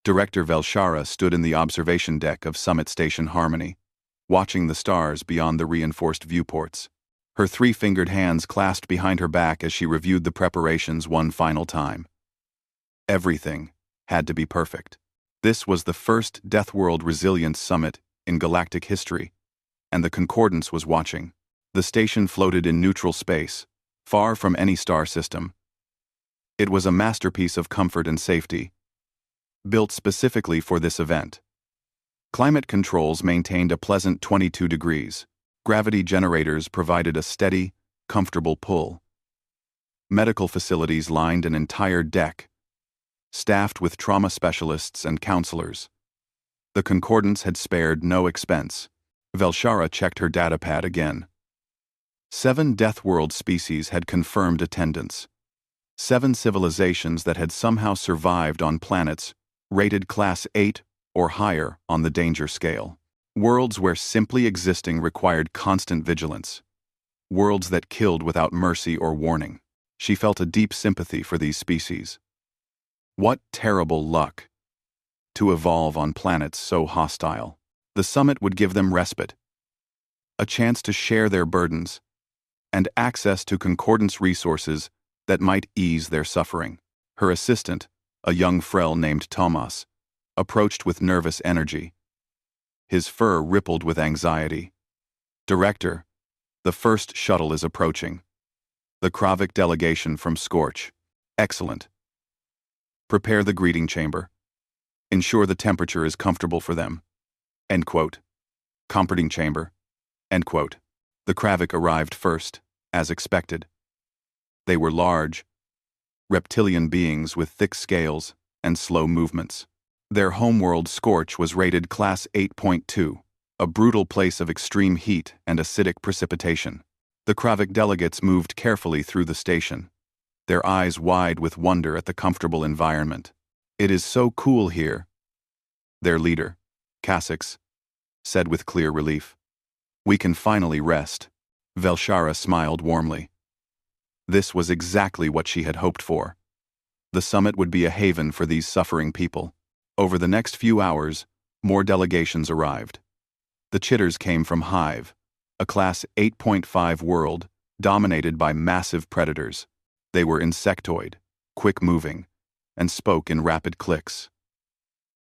Director Velshara stood in the observation deck of Summit Station Harmony, watching the stars beyond the reinforced viewports. Her three-fingered hands clasped behind her back as she reviewed the preparations one final time. Everything had to be perfect. This was the first Deathworld Resilience Summit in galactic history, and the Concordance was watching. The station floated in neutral space, far from any star system. It was a masterpiece of comfort and safety, built specifically for this event. Climate controls maintained a pleasant 22 degrees. Gravity generators provided a steady, comfortable pull. Medical facilities lined an entire deck, staffed with trauma specialists and counselors. The Concordance had spared no expense. Velshara checked her datapad again. 7 Deathworld species had confirmed attendance. 7 civilizations that had somehow survived on planets rated Class 8 or higher on the danger scale. Worlds where simply existing required constant vigilance. Worlds that killed without mercy or warning. She felt a deep sympathy for these species. What terrible luck to evolve on planets so hostile. The summit would give them respite, a chance to share their burdens, and access to Concordance resources that might ease their suffering. Her assistant, a young Frel named Tomas, approached with nervous energy. His fur rippled with anxiety. Director, the first shuttle is approaching. The Kravik delegation from Scorch. Excellent. Prepare the greeting chamber. Ensure the temperature is comfortable for them. End quote. Comforting chamber. End quote. The Kravik arrived first, as expected. They were large, reptilian beings with thick scales and slow movements. Their homeworld Scorch was rated Class 8.2, a brutal place of extreme heat and acidic precipitation. The Kravik delegates moved carefully through the station, their eyes wide with wonder at the comfortable environment. It is so cool here. Their leader, Kasix, said with clear relief. We can finally rest. Velshara smiled warmly. This was exactly what she had hoped for. The summit would be a haven for these suffering people. Over the next few hours, more delegations arrived. The Chitters came from Hive, a Class 8.5 world dominated by massive predators. They were insectoid, quick-moving, and spoke in rapid clicks.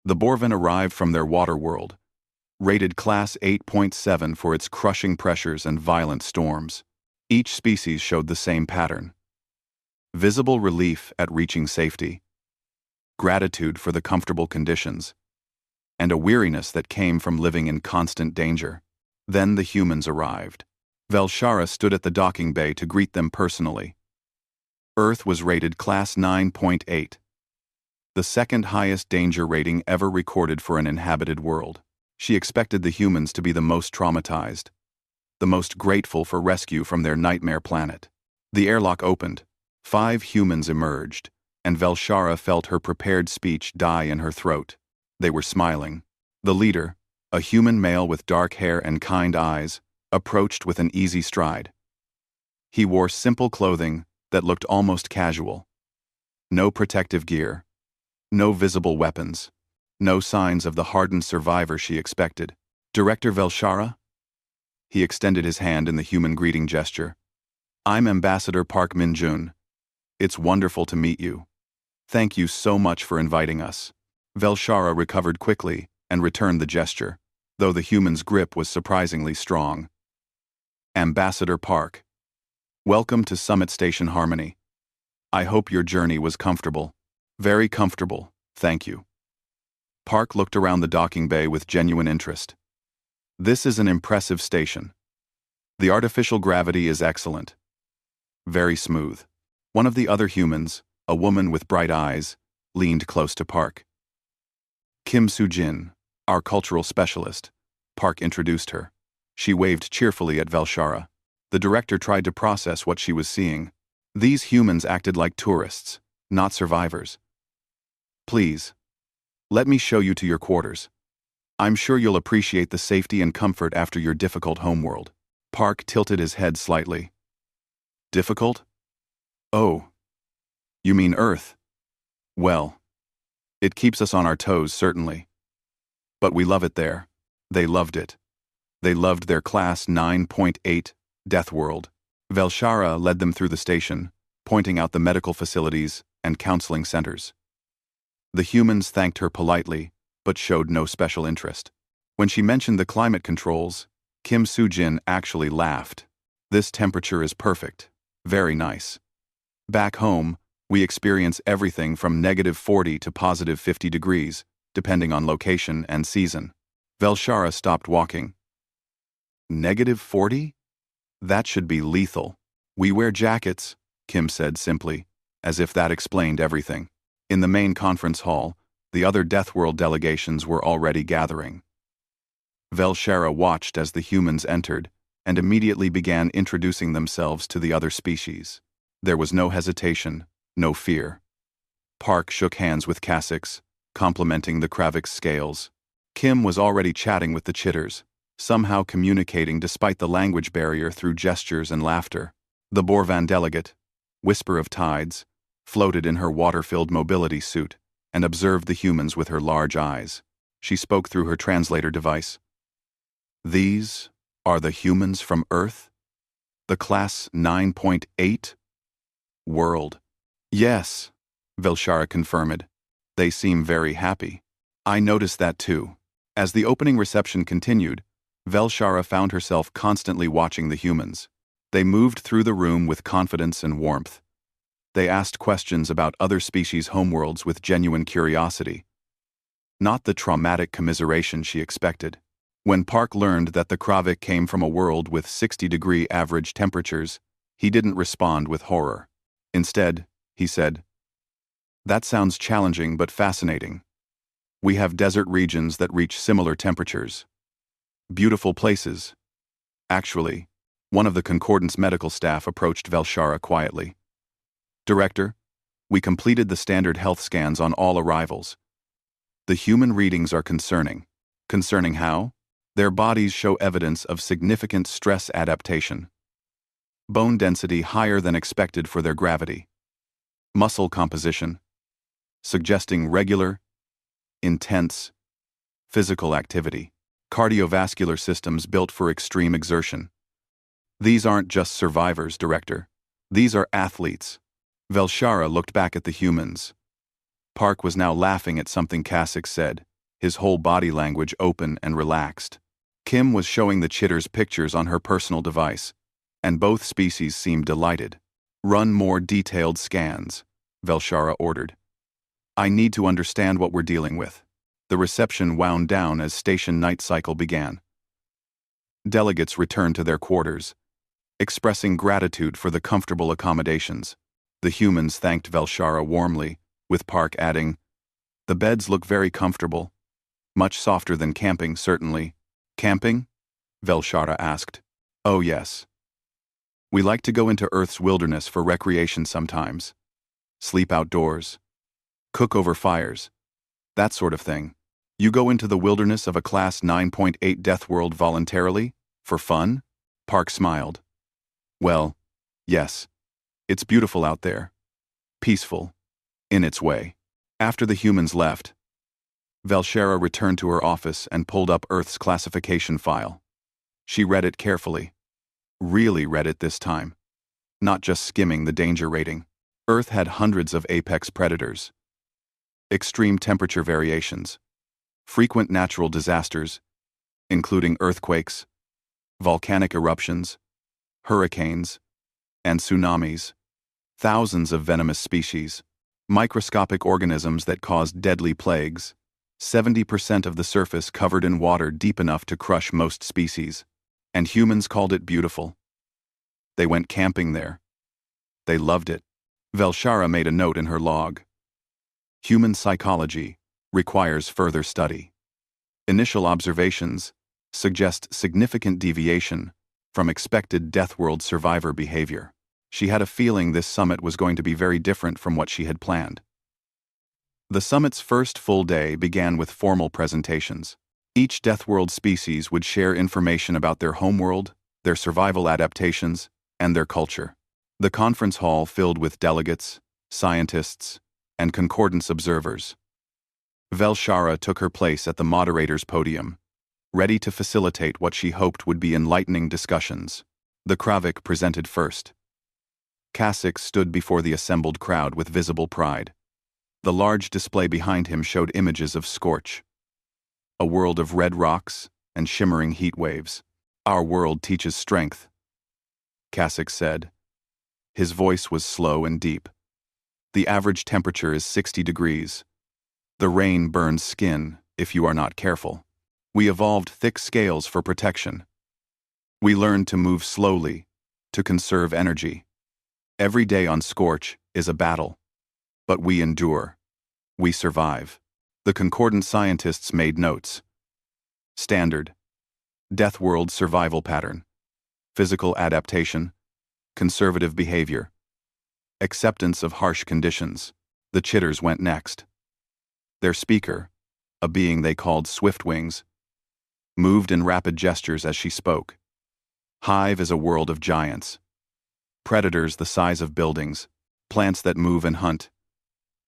The Borvan arrived from their water world, rated Class 8.7 for its crushing pressures and violent storms. Each species showed the same pattern. Visible relief at reaching safety, gratitude for the comfortable conditions, and a weariness that came from living in constant danger. Then the humans arrived. Velshara stood at the docking bay to greet them personally. Earth was rated Class 9.8, the second highest danger rating ever recorded for an inhabited world. She expected the humans to be the most traumatized, the most grateful for rescue from their nightmare planet. The airlock opened, 5 humans emerged, and Velshara felt her prepared speech die in her throat. They were smiling. The leader, a human male with dark hair and kind eyes, approached with an easy stride. He wore simple clothing that looked almost casual. No protective gear, no visible weapons, no signs of the hardened survivor she expected. Director Velshara? He extended his hand in the human greeting gesture. I'm Ambassador Park Min-jun. It's wonderful to meet you. Thank you so much for inviting us. Velshara recovered quickly and returned the gesture, though the human's grip was surprisingly strong. Ambassador Park, welcome to Summit Station Harmony. I hope your journey was comfortable. Very comfortable, thank you. Park looked around the docking bay with genuine interest. This is an impressive station. The artificial gravity is excellent. Very smooth. One of the other humans, a woman with bright eyes, leaned close to Park. Kim Soo-jin, our cultural specialist. Park introduced her. She waved cheerfully at Velshara. The director tried to process what she was seeing. These humans acted like tourists, not survivors. Please, let me show you to your quarters. I'm sure you'll appreciate the safety and comfort after your difficult homeworld. Park tilted his head slightly. Difficult? Oh, you mean Earth? Well, It keeps us on our toes, certainly. But we love it there. They loved it. They loved their Class 9.8 Deathworld. Velshara led them through the station, pointing out the medical facilities and counseling centers. The humans thanked her politely, but showed no special interest. When she mentioned the climate controls, Kim Soo-jin actually laughed. This temperature is perfect. Very nice. Back home, we experience everything from -40 to +50 degrees, depending on location and season. Velshara stopped walking. -40? That should be lethal. We wear jackets, Kim said simply, as if that explained everything. In the main conference hall, the other Deathworld delegations were already gathering. Velshara watched as the humans entered, and immediately began introducing themselves to the other species. There was no hesitation, no fear. Park shook hands with Cassix, complimenting the Kravix scales. Kim was already chatting with the Chitters, somehow communicating despite the language barrier through gestures and laughter. The Borvan delegate, Whisper of Tides, floated in her water-filled mobility suit and observed the humans with her large eyes. She spoke through her translator device. These are the humans from Earth? The Class 9.8? World. Yes, Velshara confirmed. They seem very happy. I noticed that too. As the opening reception continued, Velshara found herself constantly watching the humans. They moved through the room with confidence and warmth. They asked questions about other species' homeworlds with genuine curiosity. Not the traumatic commiseration she expected. When Park learned that the Kravik came from a world with 60-degree average temperatures, he didn't respond with horror. Instead, he said, "That sounds challenging but fascinating. We have desert regions that reach similar temperatures. Beautiful places." Actually, one of the Concordance medical staff approached Velshara quietly. "Director, we completed the standard health scans on all arrivals. The human readings are concerning. Concerning how? Their bodies show evidence of significant stress adaptation. Bone density higher than expected for their gravity. Muscle composition, suggesting regular, intense, physical activity. Cardiovascular systems built for extreme exertion. These aren't just survivors, Director. These are athletes." Velshara looked back at the humans. Park was now laughing at something Cassix said, his whole body language open and relaxed. Kim was showing the Chitters pictures on her personal device, and both species seemed delighted. "Run more detailed scans," Velshara ordered. "I need to understand what we're dealing with." The reception wound down as station night cycle began. Delegates returned to their quarters, expressing gratitude for the comfortable accommodations. The humans thanked Velshara warmly, with Park adding, "The beds look very comfortable. Much softer than camping, certainly." "Camping?" Velshara asked. "Oh yes. We like to go into Earth's wilderness for recreation sometimes. Sleep outdoors. Cook over fires. That sort of thing. You go into the wilderness of a Class 9.8 Deathworld voluntarily? For fun?" Park smiled. "Well, yes. It's beautiful out there. Peaceful. In its way." After the humans left, Velshara returned to her office and pulled up Earth's classification file. She read it carefully. Really read it this time. Not just skimming the danger rating. Earth had hundreds of apex predators. Extreme temperature variations. Frequent natural disasters, including earthquakes, volcanic eruptions, hurricanes, and tsunamis. Thousands of venomous species. Microscopic organisms that caused deadly plagues. 70% of the surface covered in water deep enough to crush most species. And humans called it beautiful. They went camping there. They loved it. Velshara made a note in her log. Human psychology requires further study. Initial observations suggest significant deviation from expected Deathworld survivor behavior. She had a feeling this summit was going to be very different from what she had planned. The summit's first full day began with formal presentations. Each Deathworld species would share information about their homeworld, their survival adaptations, and their culture. The conference hall filled with delegates, scientists, and concordance observers. Velshara took her place at the moderator's podium, ready to facilitate what she hoped would be enlightening discussions. The Kravik presented first. Kasich stood before the assembled crowd with visible pride. The large display behind him showed images of Scorch, a world of red rocks and shimmering heat waves. Our world teaches strength, Kasich said. His voice was slow and deep. The average temperature is 60 degrees. The rain burns skin if you are not careful. We evolved thick scales for protection. We learned to move slowly, to conserve energy. Every day on Scorch is a battle. But we endure. We survive. The concordant scientists made notes. Standard. Deathworld survival pattern. Physical adaptation. Conservative behavior. Acceptance of harsh conditions. The chitters went next. Their speaker, a being they called Swiftwings, moved in rapid gestures as she spoke. Hive is a world of giants. Predators the size of buildings, plants that move and hunt.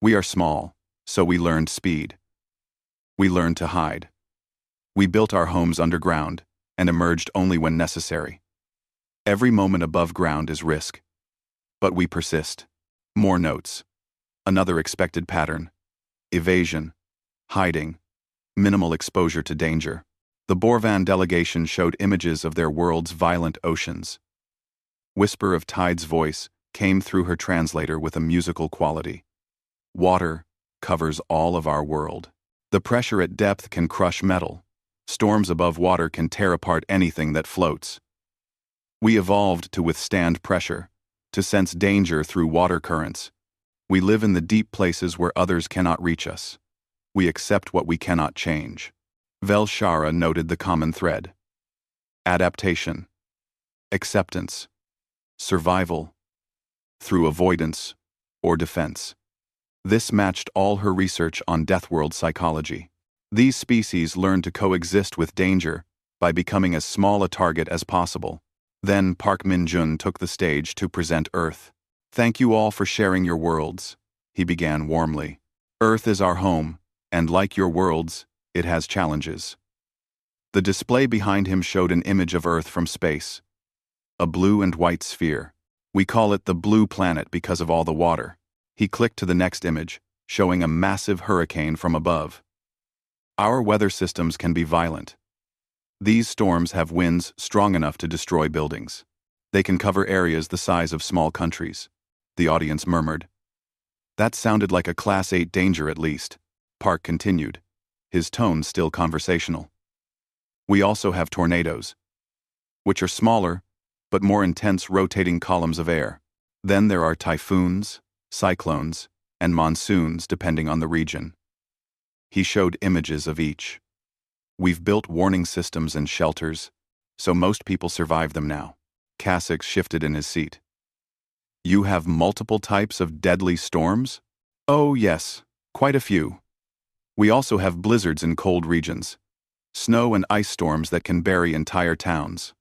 We are small, so we learned speed. We learned to hide. We built our homes underground and emerged only when necessary. Every moment above ground is risk. But we persist. More notes. Another expected pattern. Evasion. Hiding. Minimal exposure to danger. The Borvan delegation showed images of their world's violent oceans. Whisper of Tide's voice came through her translator with a musical quality. Water covers all of our world. The pressure at depth can crush metal. Storms above water can tear apart anything that floats. We evolved to withstand pressure, to sense danger through water currents. We live in the deep places where others cannot reach us. We accept what we cannot change. Velshara noted the common thread. Adaptation. Acceptance. Survival. Through avoidance or defense. This matched all her research on Deathworld psychology. These species learn to coexist with danger by becoming as small a target as possible. Then Park Min-jun took the stage to present Earth. Thank you all for sharing your worlds, he began warmly. Earth is our home, and like your worlds, it has challenges. The display behind him showed an image of Earth from space. A blue and white sphere. We call it the blue planet because of all the water. He clicked to the next image, showing a massive hurricane from above. Our weather systems can be violent. These storms have winds strong enough to destroy buildings. They can cover areas the size of small countries. The audience murmured. That sounded like a Class 8 danger at least. Park continued, his tone still conversational. We also have tornadoes, which are smaller, but more intense rotating columns of air. Then there are typhoons, cyclones, and monsoons depending on the region. He showed images of each. We've built warning systems and shelters, so most people survive them now. Kasich shifted in his seat. You have multiple types of deadly storms? Oh yes, quite a few. We also have blizzards in cold regions, snow and ice storms that can bury entire towns.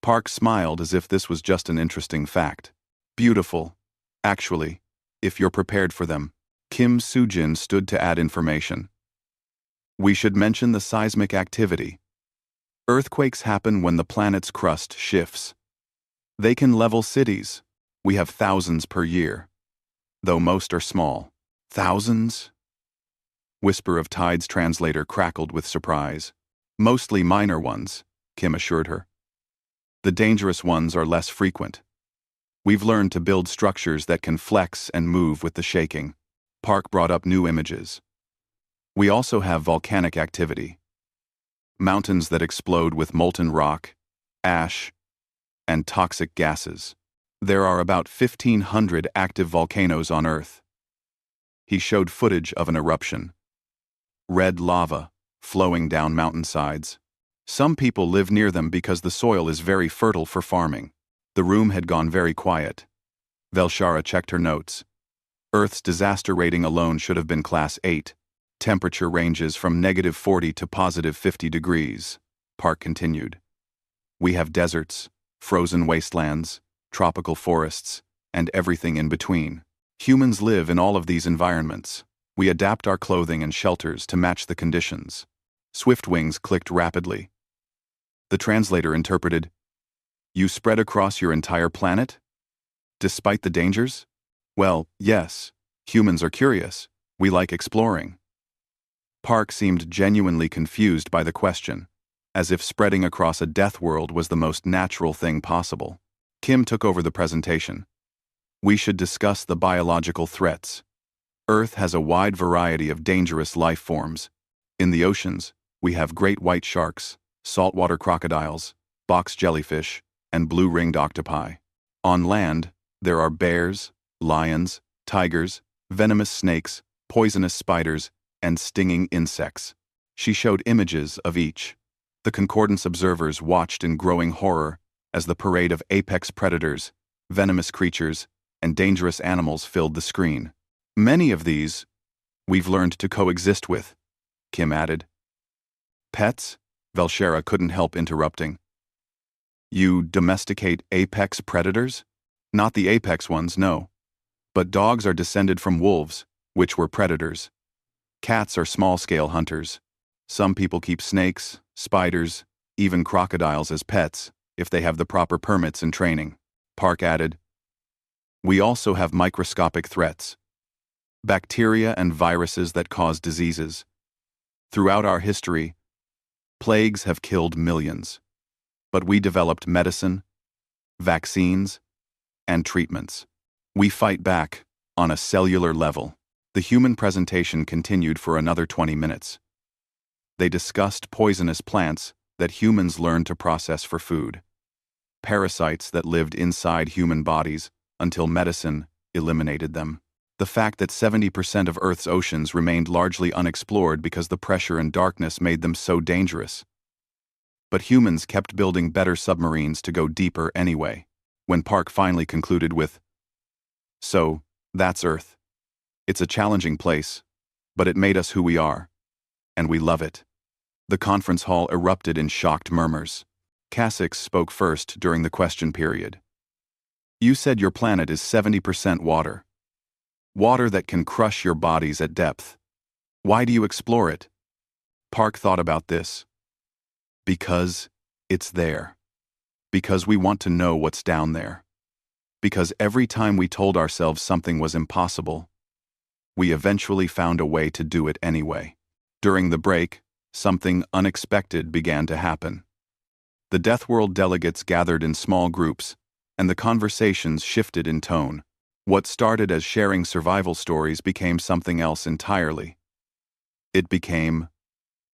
Park smiled as if this was just an interesting fact. Beautiful, actually, if you're prepared for them. Kim Soo-jin stood to add information. We should mention the seismic activity. Earthquakes happen when the planet's crust shifts. They can level cities. We have thousands per year. Though most are small. Thousands? Whisper of Tide's translator crackled with surprise. Mostly minor ones, Kim assured her. The dangerous ones are less frequent. We've learned to build structures that can flex and move with the shaking. Park brought up new images. We also have volcanic activity. Mountains that explode with molten rock, ash, and toxic gases. There are about 1,500 active volcanoes on Earth. He showed footage of an eruption. Red lava, flowing down mountainsides. Some people live near them because the soil is very fertile for farming. The room had gone very quiet. Velshara checked her notes. Earth's disaster rating alone should have been Class 8. Temperature ranges from -40 to +50 degrees. Park continued. We have deserts, frozen wastelands, tropical forests, and everything in between. Humans live in all of these environments. We adapt our clothing and shelters to match the conditions. Swift wings clicked rapidly. The translator interpreted, "You spread across your entire planet? Despite the dangers?" "Well, yes. Humans are curious. We like exploring." Park seemed genuinely confused by the question, as if spreading across a death world was the most natural thing possible. Kim took over the presentation. "We should discuss the biological threats. Earth has a wide variety of dangerous life forms. In the oceans, we have great white sharks, saltwater crocodiles, box jellyfish, and blue-ringed octopi. On land, there are bears, lions, tigers, venomous snakes, poisonous spiders, and stinging insects." She showed images of each. The concordance observers watched in growing horror as the parade of apex predators, venomous creatures, and dangerous animals filled the screen. "Many of these we've learned to coexist with," Kim added. "Pets?" Velshera couldn't help interrupting. "You domesticate apex predators?" "Not the apex ones, no. But dogs are descended from wolves, which were predators. Cats are small-scale hunters. Some people keep snakes, spiders, even crocodiles as pets, if they have the proper permits and training." Park added, "We also have microscopic threats. Bacteria and viruses that cause diseases. Throughout our history, plagues have killed millions. But we developed medicine, vaccines, and treatments. We fight back on a cellular level." The human presentation continued for another 20 minutes. They discussed poisonous plants that humans learned to process for food, parasites that lived inside human bodies until medicine eliminated them, the fact that 70% of Earth's oceans remained largely unexplored because the pressure and darkness made them so dangerous. But humans kept building better submarines to go deeper anyway. When Park finally concluded with, "So, that's Earth. It's a challenging place, but it made us who we are, and we love it." The conference hall erupted in shocked murmurs. Kasich spoke first during the question period. "You said your planet is 70% water. Water that can crush your bodies at depth. Why do you explore it?" Park thought about this. "Because it's there. Because we want to know what's down there. Because every time we told ourselves something was impossible, we eventually found a way to do it anyway." During the break, something unexpected began to happen. The Deathworld delegates gathered in small groups, and the conversations shifted in tone. What started as sharing survival stories became something else entirely. It became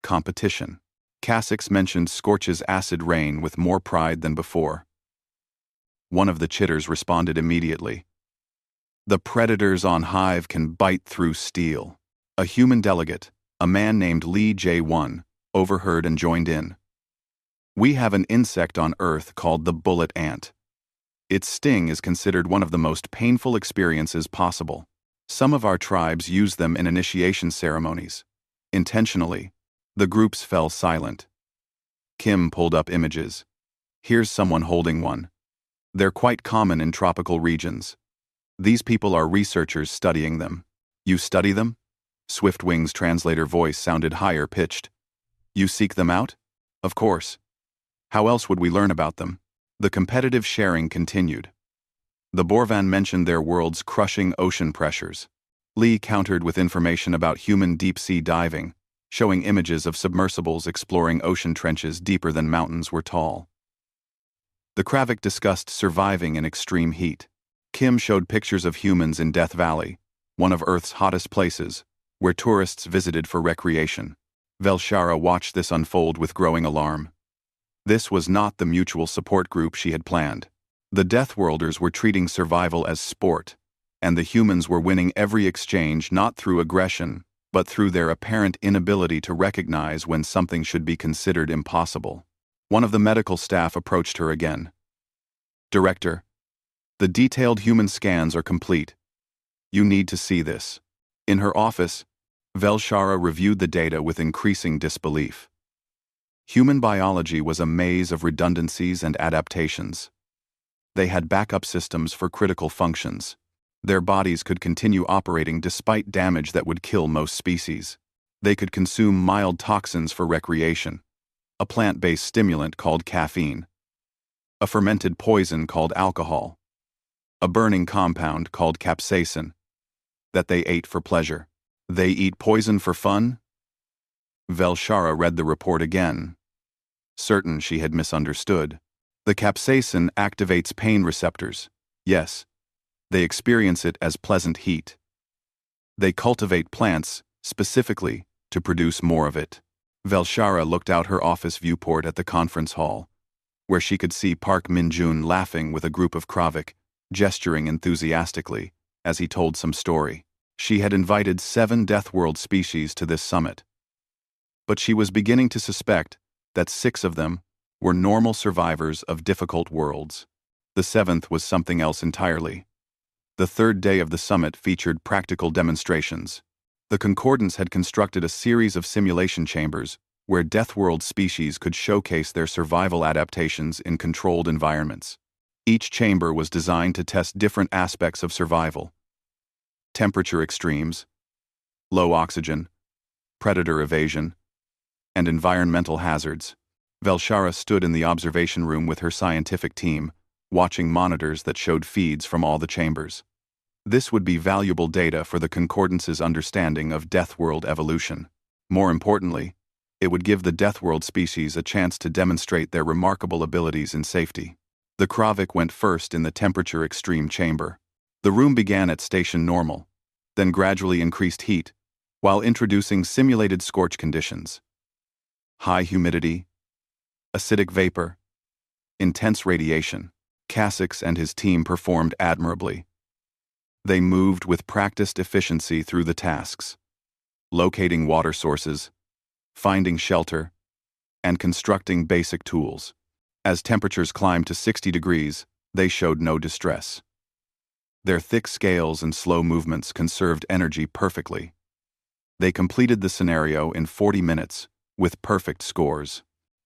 competition. Kasich mentioned Scorch's acid rain with more pride than before. One of the chitters responded immediately. "The predators on Hive can bite through steel." A human delegate, a man named Lee J1, overheard and joined in. "We have an insect on Earth called the bullet ant. Its sting is considered one of the most painful experiences possible. Some of our tribes use them in initiation ceremonies. Intentionally." The groups fell silent. Kim pulled up images. "Here's someone holding one. They're quite common in tropical regions. These people are researchers studying them." "You study them?" Swiftwing's translator voice sounded higher-pitched. "You seek them out? Of course. How else would we learn about them?" The competitive sharing continued. The Borvan mentioned their world's crushing ocean pressures. Lee countered with information about human deep-sea diving, showing images of submersibles exploring ocean trenches deeper than mountains were tall. The Kravik discussed surviving in extreme heat. Kim showed pictures of humans in Death Valley, one of Earth's hottest places, where tourists visited for recreation. Velshara watched this unfold with growing alarm. This was not the mutual support group she had planned. The Deathworlders were treating survival as sport, and the humans were winning every exchange not through aggression, but through their apparent inability to recognize when something should be considered impossible. One of the medical staff approached her again. "Director, the detailed human scans are complete. You need to see this." In her office, Velshara reviewed the data with increasing disbelief. Human biology was a maze of redundancies and adaptations. They had backup systems for critical functions. Their bodies could continue operating despite damage that would kill most species. They could consume mild toxins for recreation, a plant-based stimulant called caffeine, a fermented poison called alcohol, a burning compound called capsaicin, that they ate for pleasure. They eat poison for fun? Velshara read the report again, certain she had misunderstood. The capsaicin activates pain receptors. Yes, they experience it as pleasant heat. They cultivate plants, specifically, to produce more of it. Velshara looked out her office viewport at the conference hall, where she could see Park Min-jun laughing with a group of Kravik, gesturing enthusiastically, as he told some story. She had invited 7 Deathworld species to this summit, but she was beginning to suspect that 6 of them were normal survivors of difficult worlds. The 7th was something else entirely. The 3rd day of the summit featured practical demonstrations. The Concordance had constructed a series of simulation chambers where Deathworld species could showcase their survival adaptations in controlled environments. Each chamber was designed to test different aspects of survival: temperature extremes, low oxygen, predator evasion, and environmental hazards. Velshara stood in the observation room with her scientific team, watching monitors that showed feeds from all the chambers. This would be valuable data for the Concordance's understanding of Deathworld evolution. More importantly, it would give the Deathworld species a chance to demonstrate their remarkable abilities in safety. The Kravik went first in the temperature extreme chamber. The room began at station normal, then gradually increased heat, while introducing simulated scorch conditions: high humidity, acidic vapor, intense radiation. Kasich and his team performed admirably. They moved with practiced efficiency through the tasks, locating water sources, finding shelter, and constructing basic tools. As temperatures climbed to 60 degrees, they showed no distress. Their thick scales and slow movements conserved energy perfectly. They completed the scenario in 40 minutes, with perfect scores.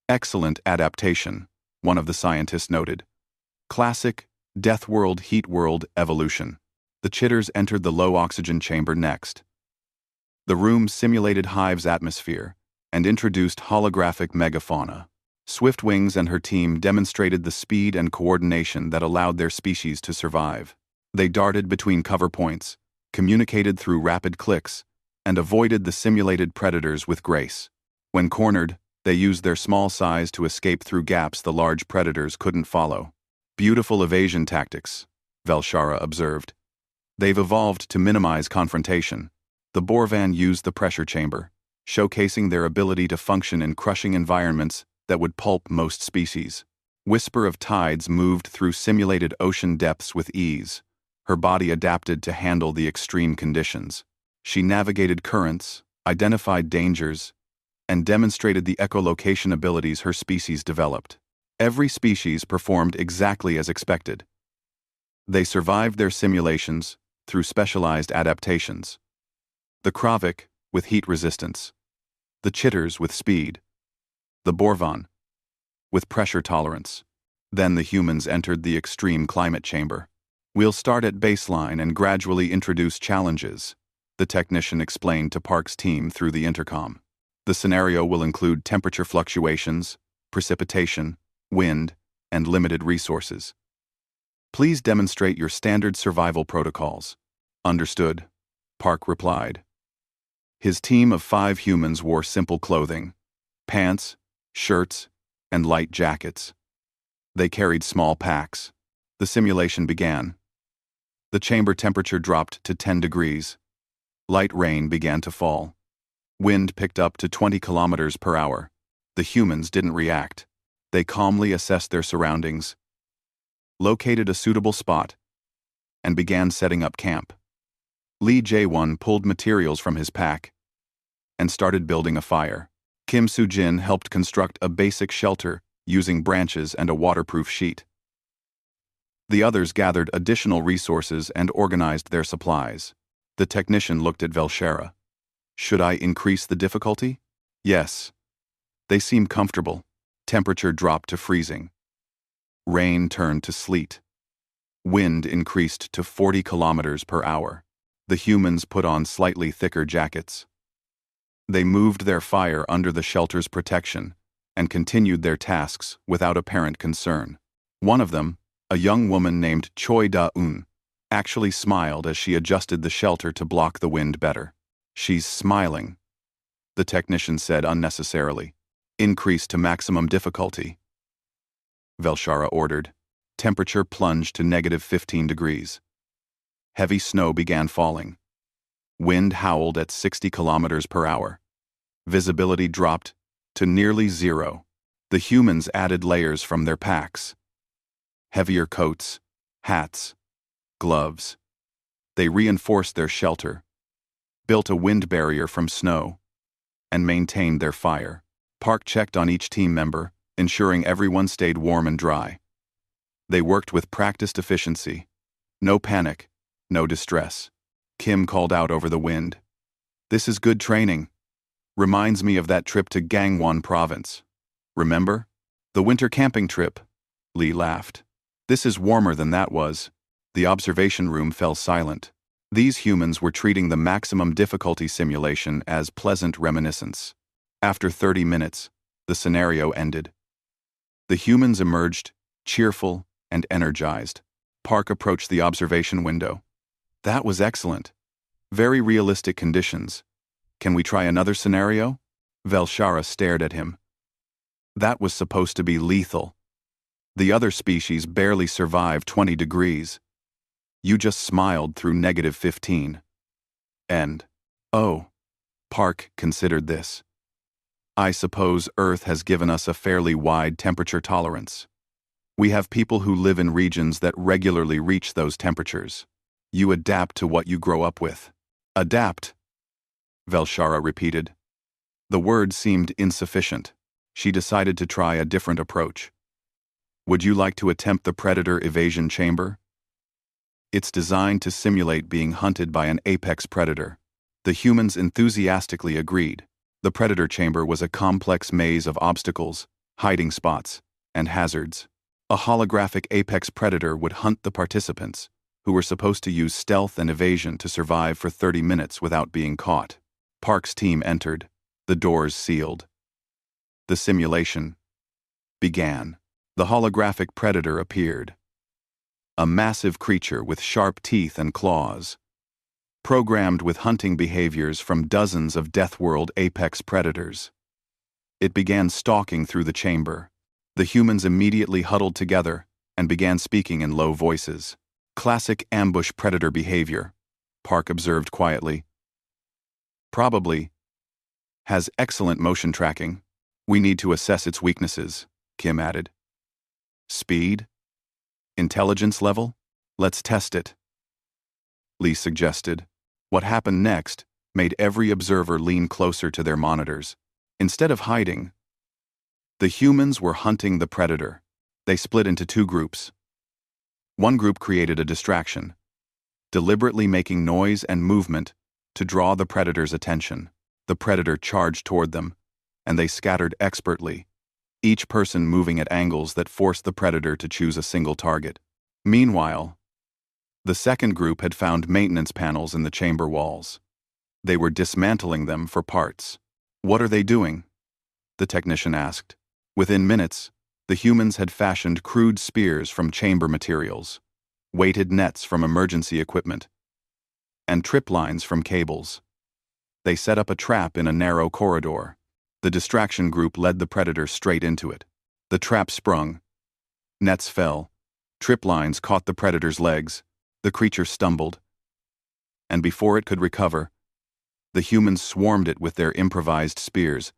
Excellent adaptation, one of the scientists noted. Classic Deathworld Heatworld evolution. The chitters entered the low-oxygen chamber next. The room simulated Hive's atmosphere and introduced holographic megafauna. Swiftwings and her team demonstrated the speed and coordination that allowed their species to survive. They darted between cover points, communicated through rapid clicks, and avoided the simulated predators with grace. When cornered, they used their small size to escape through gaps the large predators couldn't follow. Beautiful evasion tactics, Velshara observed. They've evolved to minimize confrontation. The Borvan used the pressure chamber, showcasing their ability to function in crushing environments that would pulp most species. Whisper of Tides moved through simulated ocean depths with ease. Her body adapted to handle the extreme conditions. She navigated currents, identified dangers, and demonstrated the echolocation abilities her species developed. Every species performed exactly as expected. They survived their simulations through specialized adaptations. The Kravik with heat resistance, the chitters with speed, the Borvan with pressure tolerance. Then the humans entered the extreme climate chamber. We'll start at baseline and gradually introduce challenges, the technician explained to Park's team through the intercom. The scenario will include temperature fluctuations, precipitation, wind, and limited resources. Please demonstrate your standard survival protocols. Understood, Park replied. His team of 5 humans wore simple clothing: pants, shirts, and light jackets. They carried small packs. The simulation began. The chamber temperature dropped to 10 degrees. Light rain began to fall. Wind picked up to 20 kilometers per hour. The humans didn't react. They calmly assessed their surroundings, located a suitable spot, and began setting up camp. Lee Jae-won pulled materials from his pack and started building a fire. Kim Soo-jin helped construct a basic shelter using branches and a waterproof sheet. The others gathered additional resources and organized their supplies. The technician looked at Velshara. Should I increase the difficulty? Yes. They seemed comfortable. Temperature dropped to freezing. Rain turned to sleet. Wind increased to 40 kilometers per hour. The humans put on slightly thicker jackets. They moved their fire under the shelter's protection and continued their tasks without apparent concern. One of them, a young woman named Choi Da-eun, actually smiled as she adjusted the shelter to block the wind better. "She's smiling," the technician said unnecessarily. "Increase to maximum difficulty," Velshara ordered. Temperature plunged to -15 degrees. Heavy snow began falling. Wind howled at 60 kilometers per hour. Visibility dropped to nearly zero. The humans added layers from their packs. Heavier coats, hats, gloves. They reinforced their shelter, built a wind barrier from snow, and maintained their fire. Park checked on each team member, ensuring everyone stayed warm and dry. They worked with practiced efficiency. No panic, no distress. Kim called out over the wind. "This is good training. Reminds me of that trip to Gangwon province. Remember? The winter camping trip?" Lee laughed. "This is warmer than that was." The observation room fell silent. These humans were treating the maximum difficulty simulation as pleasant reminiscence. After 30 minutes, the scenario ended. The humans emerged, cheerful and energized. Park approached the observation window. "That was excellent. Very realistic conditions. Can we try another scenario?" Velshara stared at him. "That was supposed to be lethal. The other species barely survived 20 degrees. You just smiled through -15. And, oh," Park considered this. "I suppose Earth has given us a fairly wide temperature tolerance. We have people who live in regions that regularly reach those temperatures. You adapt to what you grow up with." "Adapt," Velshara repeated. The word seemed insufficient. She decided to try a different approach. "Would you like to attempt the predator evasion chamber? It's designed to simulate being hunted by an apex predator." The humans enthusiastically agreed. The predator chamber was a complex maze of obstacles, hiding spots, and hazards. A holographic apex predator would hunt the participants, who were supposed to use stealth and evasion to survive for 30 minutes without being caught. Park's team entered. The doors sealed. The simulation began. The holographic predator appeared. A massive creature with sharp teeth and claws, programmed with hunting behaviors from dozens of Deathworld apex predators. It began stalking through the chamber. The humans immediately huddled together and began speaking in low voices. "Classic ambush predator behavior," Park observed quietly. "Probably has excellent motion tracking. We need to assess its weaknesses," Kim added. "Speed? Intelligence level? Let's test it," Lee suggested. What happened next made every observer lean closer to their monitors. Instead of hiding, the humans were hunting the predator. They split into two groups. One group created a distraction, deliberately making noise and movement to draw the predator's attention. The predator charged toward them, and they scattered expertly, each person moving at angles that forced the predator to choose a single target. Meanwhile, the second group had found maintenance panels in the chamber walls. They were dismantling them for parts. "What are they doing?" the technician asked. Within minutes, the humans had fashioned crude spears from chamber materials, weighted nets from emergency equipment, and trip lines from cables. They set up a trap in a narrow corridor. The distraction group led the predator straight into it. The trap sprung. Nets fell. Trip lines caught the predator's legs. The creature stumbled. And before it could recover, the humans swarmed it with their improvised spears,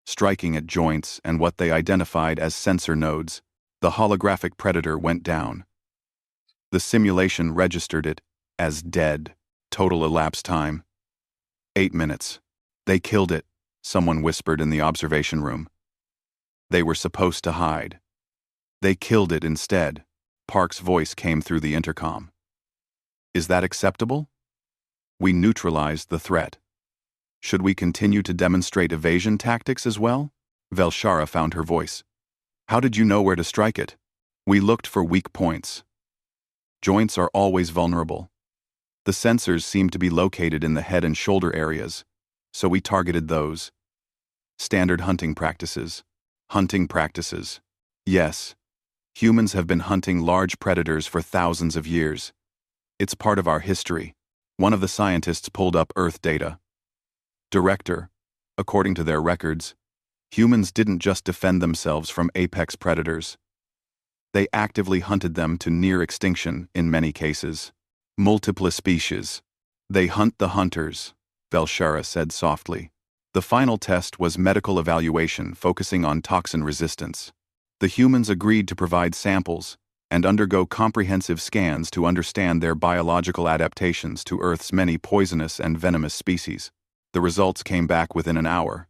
striking at joints and what they identified as sensor nodes. The holographic predator went down. The simulation registered it as dead. Total elapsed time: 8 minutes. "They killed it," someone whispered in the observation room. "They were supposed to hide. They killed it instead." Park's voice came through the intercom. "Is that acceptable? We neutralized the threat. Should we continue to demonstrate evasion tactics as well?" Velshara found her voice. "How did you know where to strike it?" "We looked for weak points. Joints are always vulnerable. The sensors seem to be located in the head and shoulder areas, so we targeted those. Standard hunting practices. Hunting practices. Yes. Humans have been hunting large predators for thousands of years. It's part of our history. One of the scientists pulled up Earth data. Director, according to their records, humans didn't just defend themselves from apex predators. They actively hunted them to near extinction in many cases. Multiple species. They hunt the hunters, Velshara said softly. The final test was medical evaluation focusing on toxin resistance. The humans agreed to provide samples and undergo comprehensive scans to understand their biological adaptations to Earth's many poisonous and venomous species. The results came back within an hour.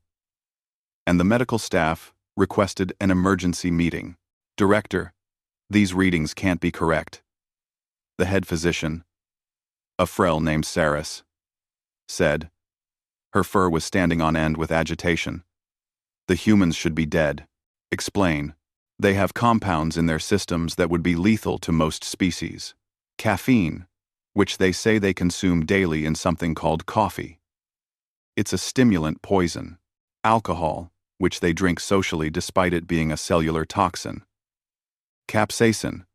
And the medical staff requested an emergency meeting. Director, these readings can't be correct. The head physician, a Frel named Saris, said. Her fur was standing on end with agitation. The humans should be dead. Explain. They have compounds in their systems that would be lethal to most species. Caffeine, which they say they consume daily in something called coffee. It's a stimulant poison. Alcohol, which they drink socially despite it being a cellular toxin. Capsaicin,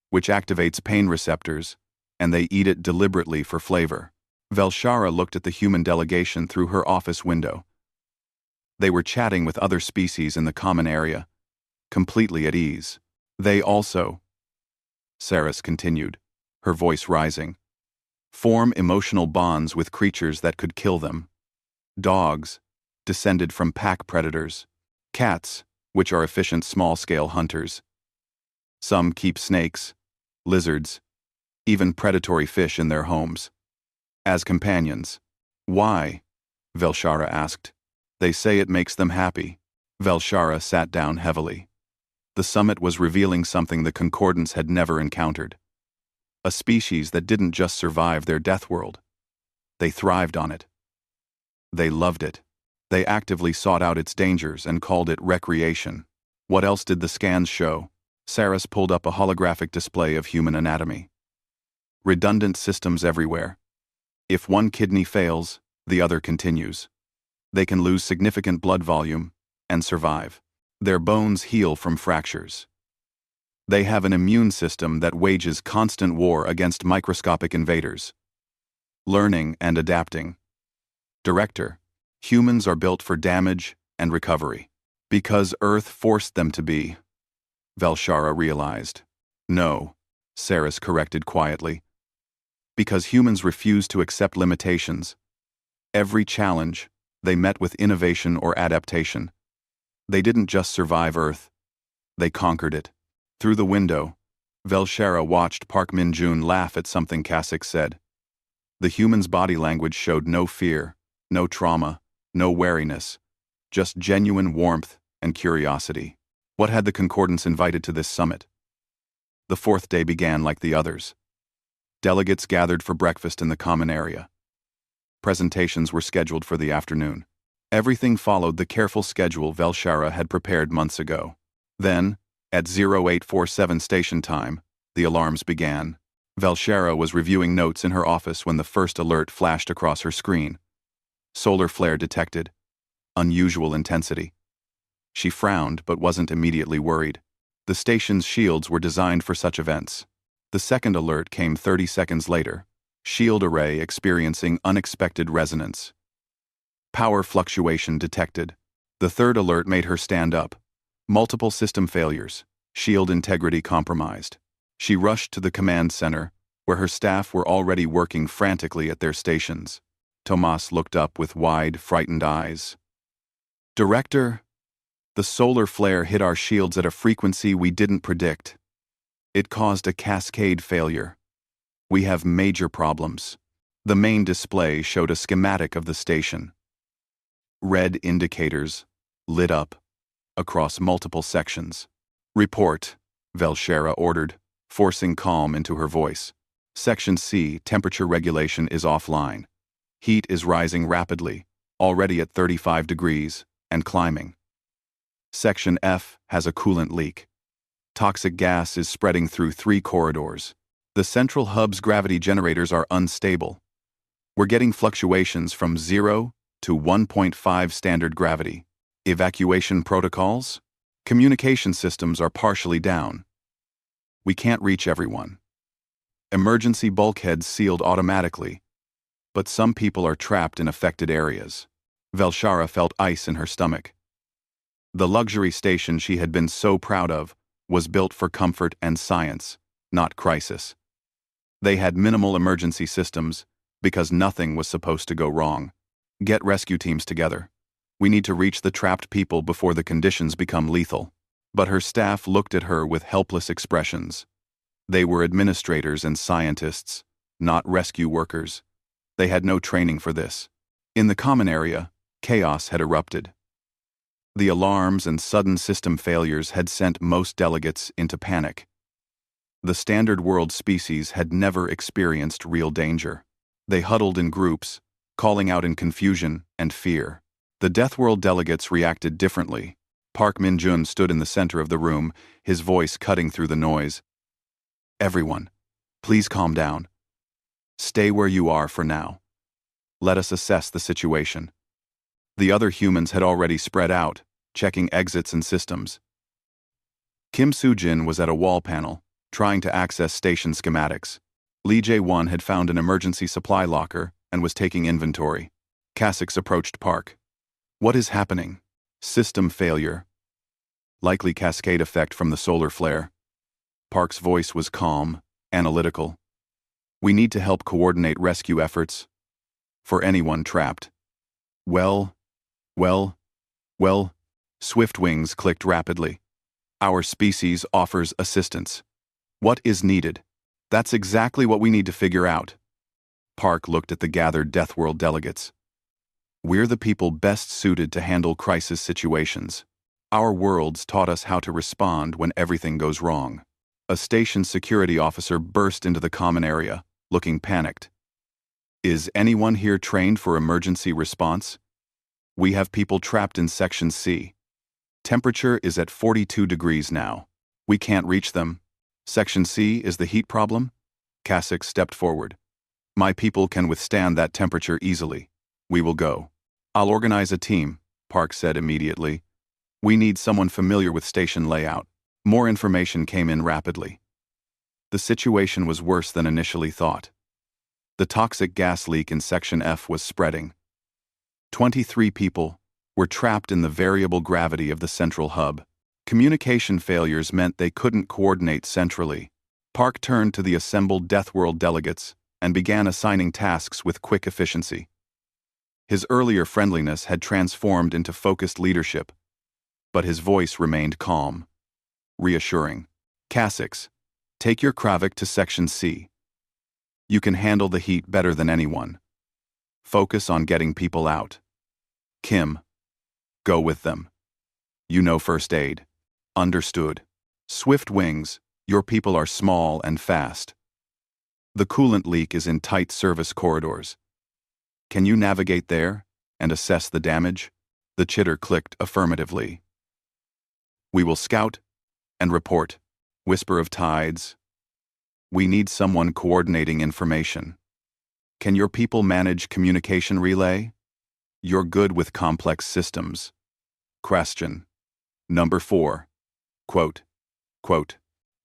which activates pain receptors, and they eat it deliberately for flavor. Velshara looked at the human delegation through her office window. They were chatting with other species in the common area, completely at ease. They also, Saris continued, her voice rising, form emotional bonds with creatures that could kill them. Dogs, descended from pack predators. Cats, which are efficient small-scale hunters. Some keep snakes, lizards, even predatory fish in their homes. As companions. Why? Velshara asked. They say it makes them happy. Velshara sat down heavily. The summit was revealing something the Concordance had never encountered. A species that didn't just survive their death world. They thrived on it. They loved it. They actively sought out its dangers and called it recreation. What else did the scans show? Saris pulled up a holographic display of human anatomy. Redundant systems everywhere. If one kidney fails, the other continues. They can lose significant blood volume and survive. Their bones heal from fractures. They have an immune system that wages constant war against microscopic invaders. Learning and adapting. Director, humans are built for damage and recovery. Because Earth forced them to be. Velshara realized. No, Saris corrected quietly. Because humans refuse to accept limitations. Every challenge, they met with innovation or adaptation. They didn't just survive Earth. They conquered it. Through the window, Velshara watched Park Min-jun laugh at something Kasich said. The human's body language showed no fear, no trauma, no wariness, just genuine warmth and curiosity. What had the Concordance invited to this summit? The fourth day began like the others. Delegates gathered for breakfast in the common area. Presentations were scheduled for the afternoon. Everything followed the careful schedule Velshara had prepared months ago. Then, at 0847 station time, the alarms began. Velshara was reviewing notes in her office when the first alert flashed across her screen. Solar flare detected. Unusual intensity. She frowned but wasn't immediately worried. The station's shields were designed for such events. The second alert came 30 seconds later. Shield array experiencing unexpected resonance. Power fluctuation detected. The third alert made her stand up. Multiple system failures. Shield integrity compromised. She rushed to the command center, where her staff were already working frantically at their stations. Tomas looked up with wide, frightened eyes. Director, the solar flare hit our shields at a frequency we didn't predict. It caused a cascade failure. We have major problems. The main display showed a schematic of the station. Red indicators, lit up, across multiple sections. Report, Velshara ordered, forcing calm into her voice. Section C, temperature regulation is offline. Heat is rising rapidly, already at 35 degrees, and climbing. Section F has a coolant leak. Toxic gas is spreading through 3 corridors. The central hub's gravity generators are unstable. We're getting fluctuations from 0 to 1.5 standard gravity. Evacuation protocols? Communication systems are partially down. We can't reach everyone. Emergency bulkheads sealed automatically, but some people are trapped in affected areas. Velshara felt ice in her stomach. The luxury station she had been so proud of was built for comfort and science, not crisis. They had minimal emergency systems because nothing was supposed to go wrong. Get rescue teams together. We need to reach the trapped people before the conditions become lethal. But her staff looked at her with helpless expressions. They were administrators and scientists, not rescue workers. They had no training for this. In the common area, chaos had erupted. The alarms and sudden system failures had sent most delegates into panic. The standard world species had never experienced real danger. They huddled in groups, calling out in confusion and fear. The Deathworld delegates reacted differently. Park Min-jun stood in the center of the room, his voice cutting through the noise. Everyone, please calm down. Stay where you are for now. Let us assess the situation. The other humans had already spread out, checking exits and systems. Kim Soo-jin was at a wall panel, trying to access station schematics. Lee Jae-won had found an emergency supply locker and was taking inventory. Kasich approached Park. What is happening? System failure. Likely cascade effect from the solar flare. Park's voice was calm, analytical. We need to help coordinate rescue efforts for anyone trapped. Well, Swift wings clicked rapidly. Our species offers assistance. What is needed? That's exactly what we need to figure out. Park looked at the gathered Deathworld delegates. We're the people best suited to handle crisis situations. Our worlds taught us how to respond when everything goes wrong. A station security officer burst into the common area, looking panicked. Is anyone here trained for emergency response? We have people trapped in Section C. Temperature is at 42 degrees now. We can't reach them. Section C is the heat problem? Kasich stepped forward. My people can withstand that temperature easily. We will go. I'll organize a team, Park said immediately. We need someone familiar with station layout. More information came in rapidly. The situation was worse than initially thought. The toxic gas leak in Section F was spreading. 23 people were trapped in the variable gravity of the central hub. Communication failures meant they couldn't coordinate centrally. Park turned to the assembled Deathworld delegates and began assigning tasks with quick efficiency. His earlier friendliness had transformed into focused leadership, but his voice remained calm, reassuring. Kasich, take your Kravik to Section C. You can handle the heat better than anyone. Focus on getting people out. Kim, go with them. You know first aid. Understood. Swift wings, your people are small and fast. The coolant leak is in tight service corridors. Can you navigate there and assess the damage? The chitter clicked affirmatively. We will scout and report. Whisper of tides. We need someone coordinating information. Can your people manage communication relay? You're good with complex systems. Question. Number 4. Quote.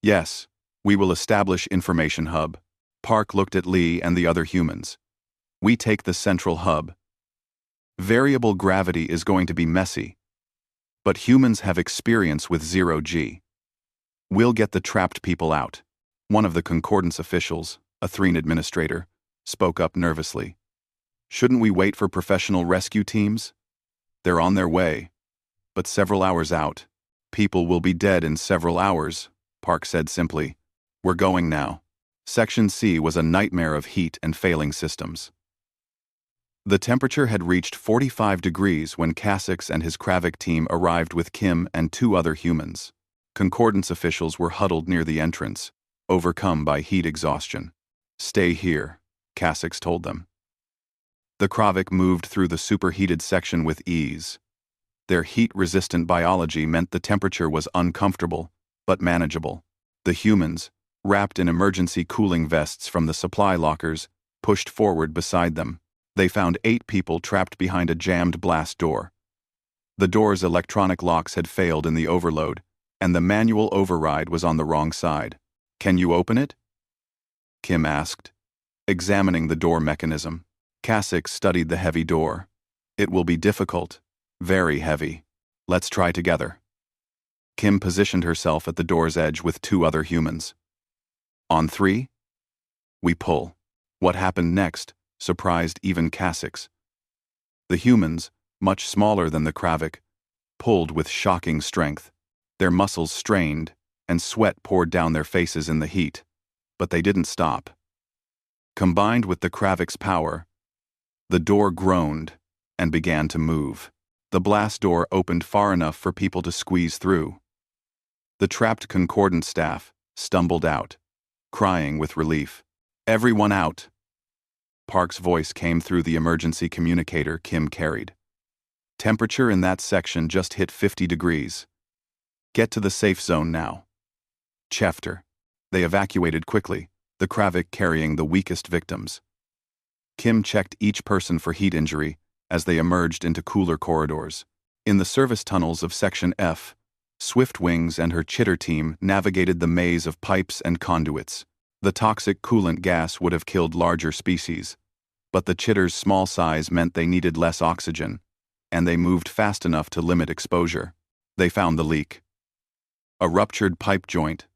Yes, we will establish information hub. Park looked at Lee and the other humans. We take the central hub. Variable gravity is going to be messy, but humans have experience with 0G. We'll get the trapped people out. One of the concordance officials, a Threen administrator, spoke up nervously. Shouldn't we wait for professional rescue teams? They're on their way, but several hours out. People will be dead in several hours, Park said simply. We're going now. Section C was a nightmare of heat and failing systems. The temperature had reached 45 degrees when Kasich and his Kravik team arrived with Kim and 2 other humans. Concordance officials were huddled near the entrance, overcome by heat exhaustion. Stay here, Kasich told them. The Kravik moved through the superheated section with ease. Their heat-resistant biology meant the temperature was uncomfortable, but manageable. The humans, wrapped in emergency cooling vests from the supply lockers, pushed forward beside them. They found 8 people trapped behind a jammed blast door. The door's electronic locks had failed in the overload, and the manual override was on the wrong side. "Can you open it?" Kim asked, examining the door mechanism. Kasich studied the heavy door. "It will be difficult. Very heavy. Let's try together." Kim positioned herself at the door's edge with 2 other humans. "On 3? We pull." What happened next surprised even Kasich. The humans, much smaller than the Kravik, pulled with shocking strength. Their muscles strained, and sweat poured down their faces in the heat. But they didn't stop. Combined with the Kravik's power, the door groaned and began to move. The blast door opened far enough for people to squeeze through. The trapped Concordant staff stumbled out, crying with relief. "Everyone out!" Park's voice came through the emergency communicator Kim carried. Temperature in that section just hit 50 degrees. "Get to the safe zone now." Chefter. They evacuated quickly, the Kravik carrying the weakest victims. Kim checked each person for heat injury as they emerged into cooler corridors. In the service tunnels of Section F, Swift Wings and her chitter team navigated the maze of pipes and conduits. The toxic coolant gas would have killed larger species, but the chitter's small size meant they needed less oxygen, and they moved fast enough to limit exposure. They found the leak. A ruptured pipe joint,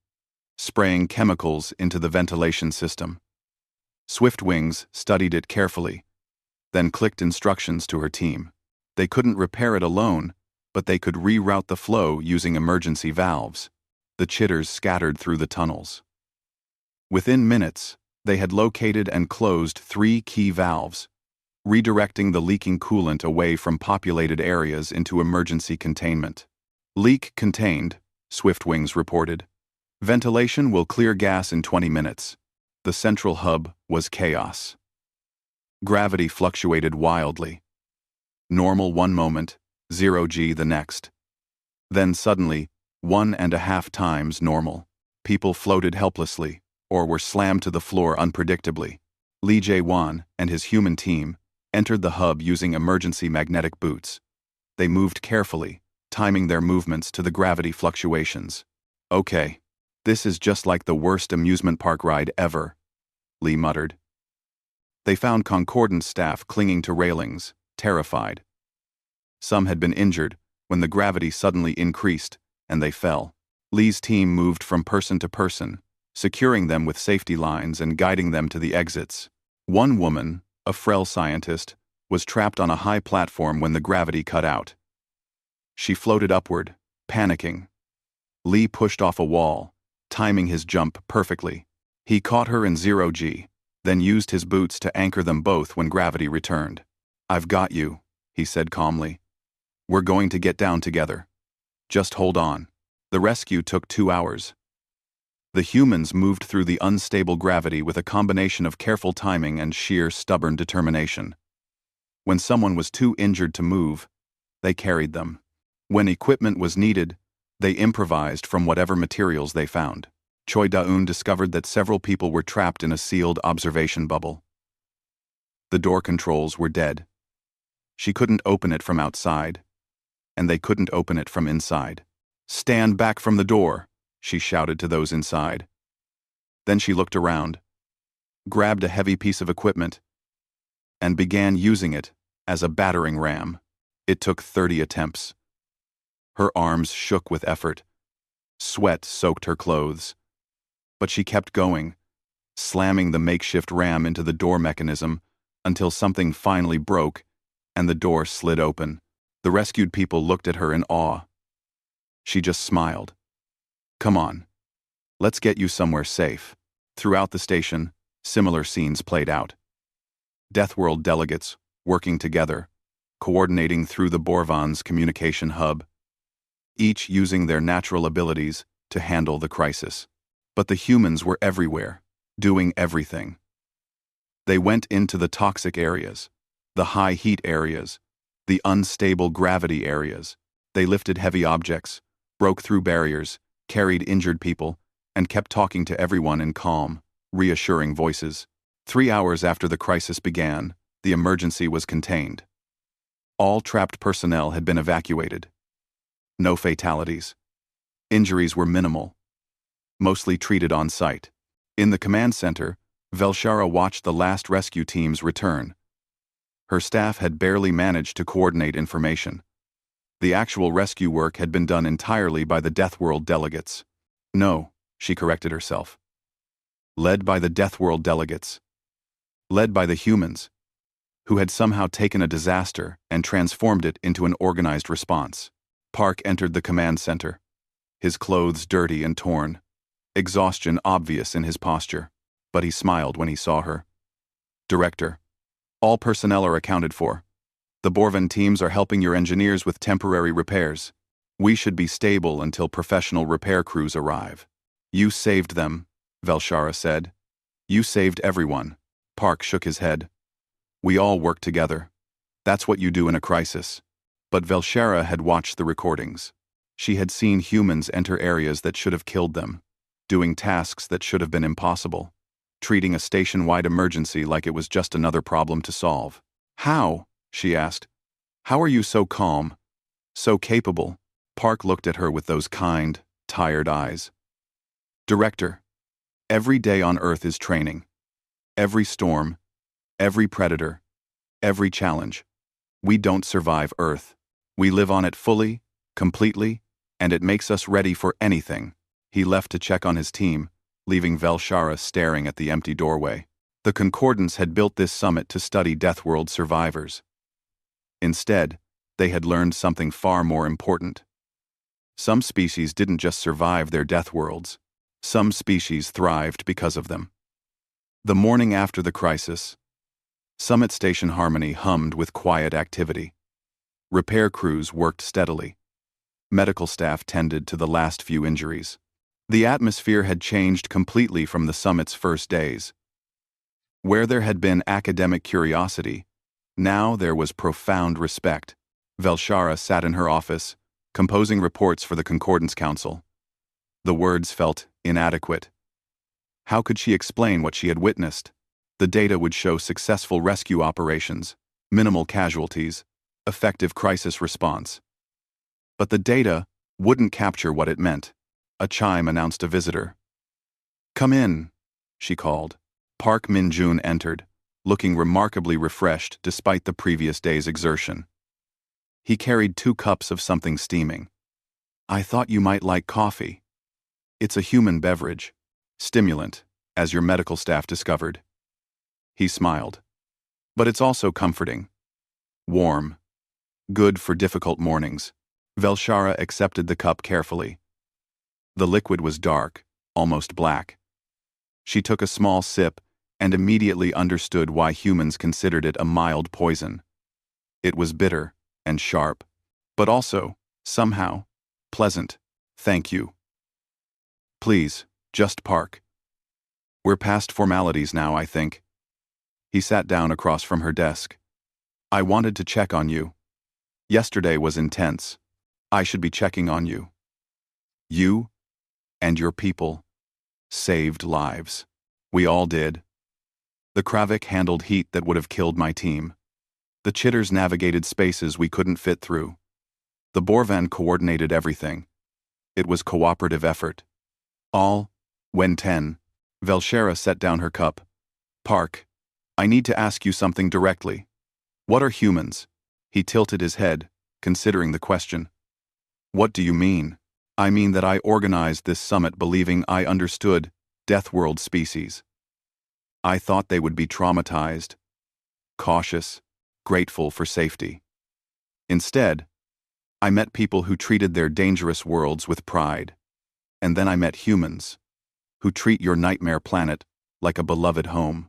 spraying chemicals into the ventilation system. Swift Wings studied it carefully, then clicked instructions to her team. They couldn't repair it alone, but they could reroute the flow using emergency valves. The chitters scattered through the tunnels. Within minutes, they had located and closed 3 key valves, redirecting the leaking coolant away from populated areas into emergency containment. "Leak contained," Swift Wings reported. "Ventilation will clear gas in 20 minutes. The central hub was chaos. Gravity fluctuated wildly. Normal one moment, 0 G the next. Then suddenly, 1.5 times normal. People floated helplessly, or were slammed to the floor unpredictably. Lee Jae-won and his human team entered the hub using emergency magnetic boots. They moved carefully, timing their movements to the gravity fluctuations. "Okay, this is just like the worst amusement park ride ever," Lee muttered. They found Concordant staff clinging to railings, terrified. Some had been injured when the gravity suddenly increased, and they fell. Lee's team moved from person to person, securing them with safety lines and guiding them to the exits. One woman, a frail scientist, was trapped on a high platform when the gravity cut out. She floated upward, panicking. Lee pushed off a wall, timing his jump perfectly. He caught her in 0 G, then used his boots to anchor them both when gravity returned. "I've got you," he said calmly. "We're going to get down together. Just hold on." The rescue took 2 hours. The humans moved through the unstable gravity with a combination of careful timing and sheer stubborn determination. When someone was too injured to move, they carried them. When equipment was needed, they improvised from whatever materials they found. Choi Da-eun discovered that several people were trapped in a sealed observation bubble. The door controls were dead. She couldn't open it from outside, and they couldn't open it from inside. "Stand back from the door," she shouted to those inside. Then she looked around, grabbed a heavy piece of equipment, and began using it as a battering ram. It took 30 attempts. Her arms shook with effort. Sweat soaked her clothes. But she kept going, slamming the makeshift ram into the door mechanism until something finally broke and the door slid open. The rescued people looked at her in awe. She just smiled. "Come on. Let's get you somewhere safe." Throughout the station, similar scenes played out. Deathworld delegates, working together, coordinating through the Borvan's communication hub, each using their natural abilities to handle the crisis. But the humans were everywhere, doing everything. They went into the toxic areas, the high heat areas, the unstable gravity areas. They lifted heavy objects, broke through barriers, carried injured people, and kept talking to everyone in calm, reassuring voices. 3 hours after the crisis began, the emergency was contained. All trapped personnel had been evacuated. No fatalities. Injuries were minimal, mostly treated on site. In the command center, Velshara watched the last rescue teams return. Her staff had barely managed to coordinate information. The actual rescue work had been done entirely by the Deathworld delegates. No, she corrected herself. Led by the Deathworld delegates. Led by the humans, who had somehow taken a disaster and transformed it into an organized response. Park entered the command center, his clothes dirty and torn, exhaustion obvious in his posture, but he smiled when he saw her. Director, all personnel are accounted for. The Borvan teams are helping your engineers with temporary repairs. We should be stable until professional repair crews arrive. You saved them, Velshara said. You saved everyone. Park shook his head. We all work together. That's what you do in a crisis. But Velshara had watched the recordings. She had seen humans enter areas that should have killed them, doing tasks that should have been impossible, treating a station-wide emergency like it was just another problem to solve. How? She asked. How are you so calm, so capable? Park looked at her with those kind, tired eyes. Director, every day on Earth is training. Every storm, every predator, every challenge. We don't survive Earth. We live on it fully, completely, and it makes us ready for anything. He left to check on his team, leaving Velshara staring at the empty doorway. The Concordants had built this summit to study Deathworld survivors. Instead, they had learned something far more important. Some species didn't just survive their Deathworlds. Some species thrived because of them. The morning after the crisis, Summit Station Harmony hummed with quiet activity. Repair crews worked steadily. Medical staff tended to the last few injuries. The atmosphere had changed completely from the summit's first days. Where there had been academic curiosity, now there was profound respect. Velshara sat in her office, composing reports for the Concordance Council. The words felt inadequate. How could she explain what she had witnessed? The data would show successful rescue operations, minimal casualties, effective crisis response. But the data wouldn't capture what it meant. A chime announced a visitor. Come in, she called. Park Min-jun entered, looking remarkably refreshed despite the previous day's exertion. He carried 2 cups of something steaming. I thought you might like coffee. It's a human beverage, stimulant, as your medical staff discovered. He smiled. But it's also comforting. Warm. Good for difficult mornings. Velshara accepted the cup carefully. The liquid was dark, almost black. She took a small sip and immediately understood why humans considered it a mild poison. It was bitter and sharp, but also, somehow, pleasant. Thank you. Please, just Park. We're past formalities now, I think. He sat down across from her desk. I wanted to check on you. Yesterday was intense. I should be checking on you. You and your people saved lives. We all did. The Kravik handled heat that would have killed my team. The Chitters navigated spaces we couldn't fit through. The Borvan coordinated everything. It was cooperative effort. All, when 10, Velshara set down her cup. Park, I need to ask you something directly. What are humans? He tilted his head, considering the question. What do you mean? I mean that I organized this summit believing I understood Deathworld species. I thought they would be traumatized, cautious, grateful for safety. Instead, I met people who treated their dangerous worlds with pride. And then I met humans, who treat your nightmare planet like a beloved home,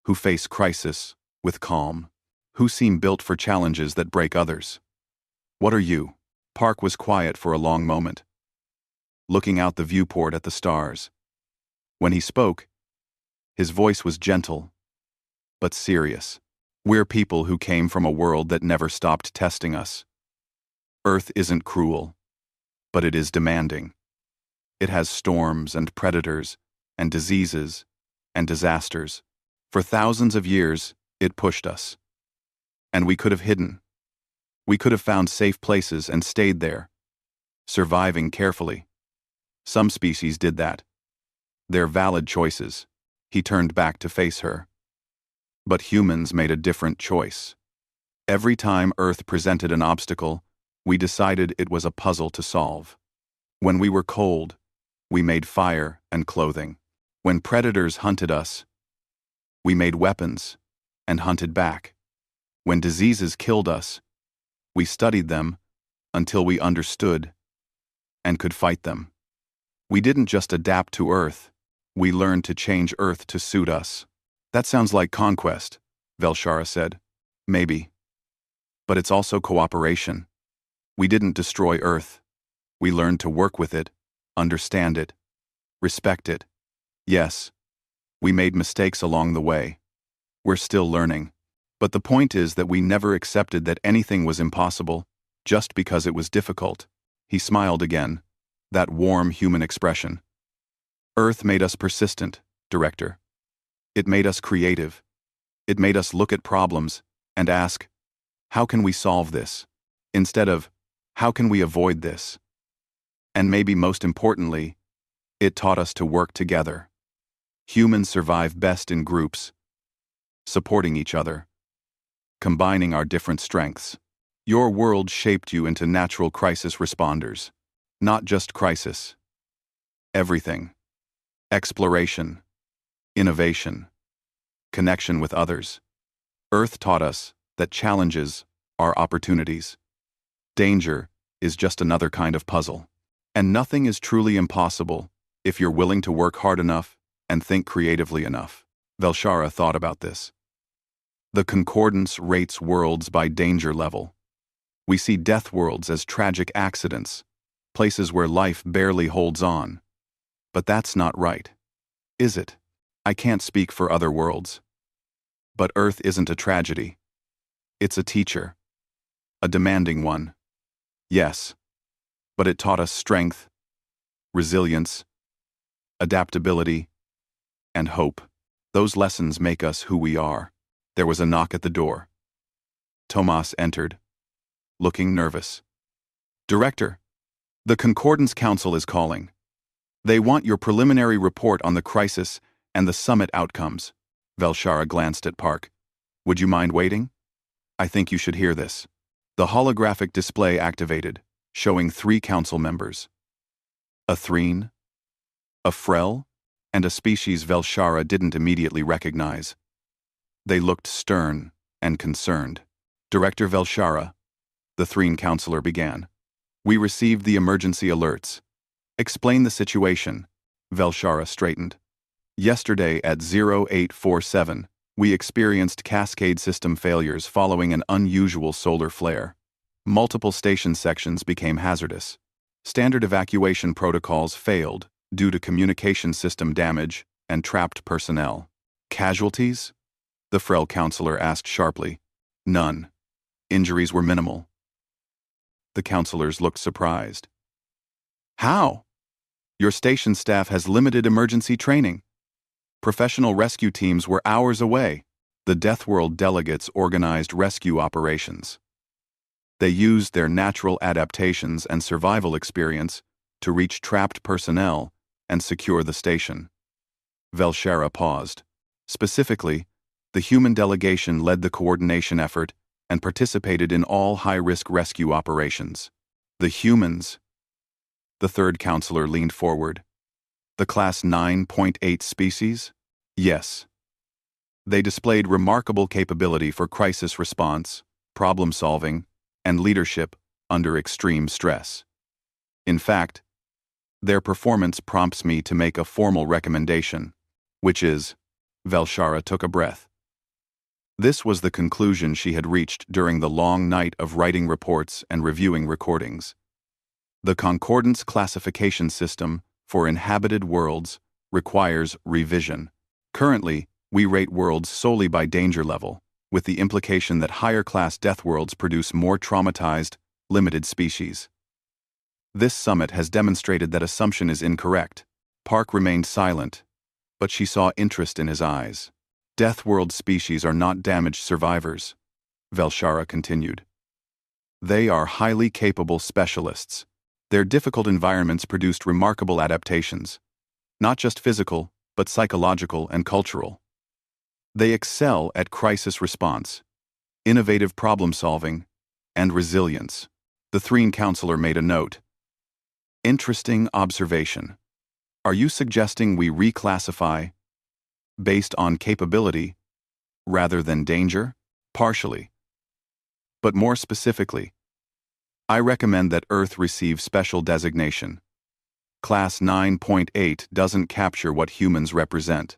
who face crisis with calm, who seem built for challenges that break others. What are you? Park was quiet for a long moment, looking out the viewport at the stars. When he spoke, his voice was gentle, but serious. We're people who came from a world that never stopped testing us. Earth isn't cruel, but it is demanding. It has storms and predators, and diseases, and disasters. For thousands of years, it pushed us. And we could have hidden. We could have found safe places and stayed there, surviving carefully. Some species did that. They're valid choices. He turned back to face her. But humans made a different choice. Every time Earth presented an obstacle, we decided it was a puzzle to solve. When we were cold, we made fire and clothing. When predators hunted us, we made weapons and hunted back. When diseases killed us, we studied them until we understood and could fight them. We didn't just adapt to Earth, we learned to change Earth to suit us. That sounds like conquest, Velshara said. Maybe. But it's also cooperation. We didn't destroy Earth. We learned to work with it, understand it, respect it. Yes, we made mistakes along the way. We're still learning. But the point is that we never accepted that anything was impossible just because it was difficult. He smiled again, that warm human expression. Earth made us persistent, Director. It made us creative. It made us look at problems and ask, how can we solve this? Instead of, how can we avoid this? And maybe most importantly, it taught us to work together. Humans survive best in groups, supporting each other, combining our different strengths. Your world shaped you into natural crisis responders. Not just crisis. Everything. Exploration. Innovation. Connection with others. Earth taught us that challenges are opportunities. Danger is just another kind of puzzle. And nothing is truly impossible if you're willing to work hard enough and think creatively enough. Velshara thought about this. The concordance rates worlds by danger level. We see death worlds as tragic accidents, places where life barely holds on. But that's not right, is it? I can't speak for other worlds. But Earth isn't a tragedy. It's a teacher. A demanding one. Yes. But it taught us strength, resilience, adaptability, and hope. Those lessons make us who we are. There was a knock at the door. Tomas entered, looking nervous. Director, the Concordance Council is calling. They want your preliminary report on the crisis and the summit outcomes. Velshara glanced at Park. Would you mind waiting? I think you should hear this. The holographic display activated, showing 3 council members. A Threen, a Frel, and a species Velshara didn't immediately recognize. They looked stern and concerned. Director Velshara, the Threen counselor began. We received the emergency alerts. Explain the situation. Velshara straightened. Yesterday at 0847, we experienced cascade system failures following an unusual solar flare. Multiple station sections became hazardous. Standard evacuation protocols failed due to communication system damage and trapped personnel. Casualties? The Frel counselor asked sharply. None. Injuries were minimal. The counselors looked surprised. How? Your station staff has limited emergency training. Professional rescue teams were hours away. The Deathworld delegates organized rescue operations. They used their natural adaptations and survival experience to reach trapped personnel and secure the station. Velshara paused. Specifically, the human delegation led the coordination effort and participated in all high-risk rescue operations. The humans. The third counselor leaned forward. The Class 9.8 species? Yes. They displayed remarkable capability for crisis response, problem-solving, and leadership under extreme stress. In fact, their performance prompts me to make a formal recommendation, which is, Velshara took a breath. This was the conclusion she had reached during the long night of writing reports and reviewing recordings. The Concordance classification system for inhabited worlds requires revision. Currently, we rate worlds solely by danger level, with the implication that higher-class death worlds produce more traumatized, limited species. This summit has demonstrated that assumption is incorrect. Park remained silent, but she saw interest in his eyes. Deathworld species are not damaged survivors, Velshara continued. They are highly capable specialists. Their difficult environments produced remarkable adaptations, not just physical, but psychological and cultural. They excel at crisis response, innovative problem-solving, and resilience. The Threen counselor made a note. Interesting observation. Are you suggesting we reclassify based on capability rather than danger? Partially. But more specifically, I recommend that Earth receive special designation. Class 9.8 doesn't capture what humans represent.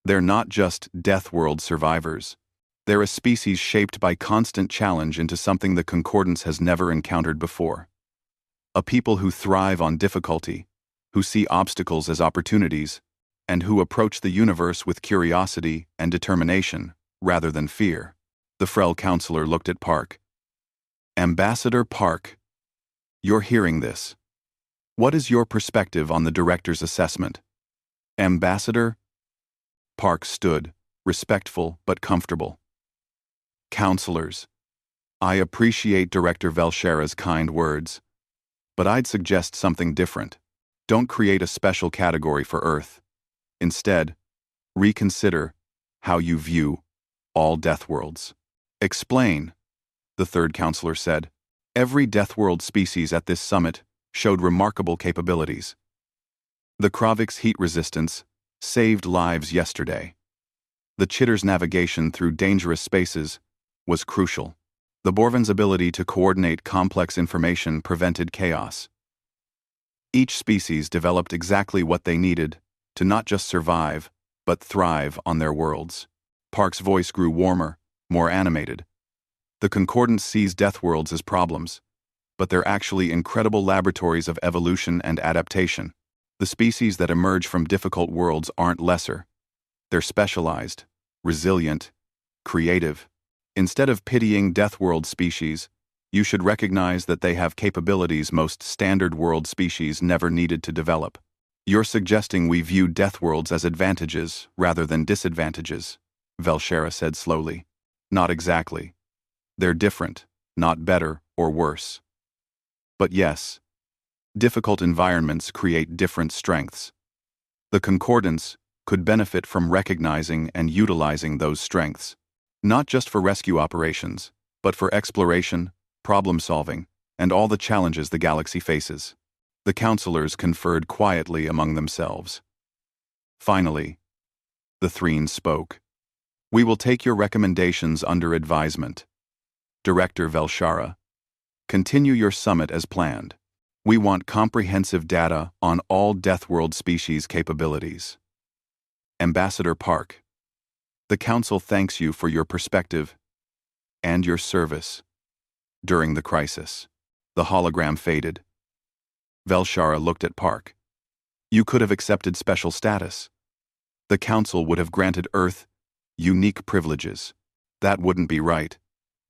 They're not just Deathworld survivors. They're a species shaped by constant challenge into something the Concordance has never encountered before. A people who thrive on difficulty, who see obstacles as opportunities, and who approach the universe with curiosity and determination, rather than fear. The Frel counselor looked at Park. Ambassador Park, you're hearing this. What is your perspective on the director's assessment? Ambassador? Park stood, respectful but comfortable. Counselors, I appreciate Director Velshara's kind words, but I'd suggest something different. Don't create a special category for Earth. Instead, reconsider how you view all Deathworlds. Explain, the third counselor said. Every Deathworld species at this summit showed remarkable capabilities. The Kravik's heat resistance saved lives yesterday. The Chitter's navigation through dangerous spaces was crucial. The Borvan's ability to coordinate complex information prevented chaos. Each species developed exactly what they needed to not just survive, but thrive on their worlds. Park's voice grew warmer, more animated. The Concordance sees Deathworlds as problems, but they're actually incredible laboratories of evolution and adaptation. The species that emerge from difficult worlds aren't lesser. They're specialized, resilient, creative. Instead of pitying Deathworld species, you should recognize that they have capabilities most standard world species never needed to develop. You're suggesting we view Deathworlds as advantages rather than disadvantages, Velshara said slowly. Not exactly. They're different, not better or worse. But yes, difficult environments create different strengths. The Concordance could benefit from recognizing and utilizing those strengths, not just for rescue operations, but for exploration, problem-solving, and all the challenges the galaxy faces. The counselors conferred quietly among themselves. Finally, the Threen spoke. We will take your recommendations under advisement. Director Velshara, continue your summit as planned. We want comprehensive data on all Deathworld species capabilities. Ambassador Park, the Council thanks you for your perspective and your service during the crisis. The hologram faded. Velshara looked at Park. You could have accepted special status. The Council would have granted Earth unique privileges. That wouldn't be right.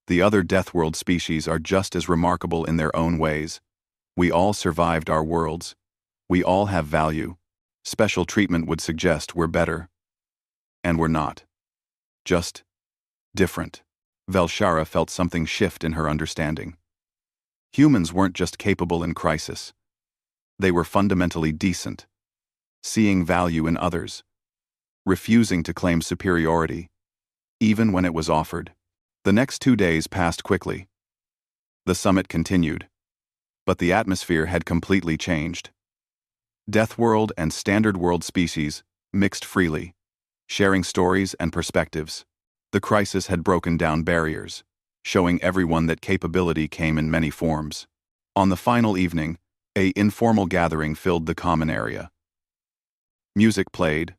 The other Deathworld species are just as remarkable in their own ways. We all survived our worlds. We all have value. Special treatment would suggest we're better. And we're not. Just different. Velshara felt something shift in her understanding. Humans weren't just capable in crisis. They were fundamentally decent, seeing value in others, refusing to claim superiority, even when it was offered. The next 2 days passed quickly. The summit continued, but the atmosphere had completely changed. Deathworld and Standard World species mixed freely, sharing stories and perspectives. The crisis had broken down barriers, showing everyone that capability came in many forms. On the final evening, an informal gathering filled the common area. Music played.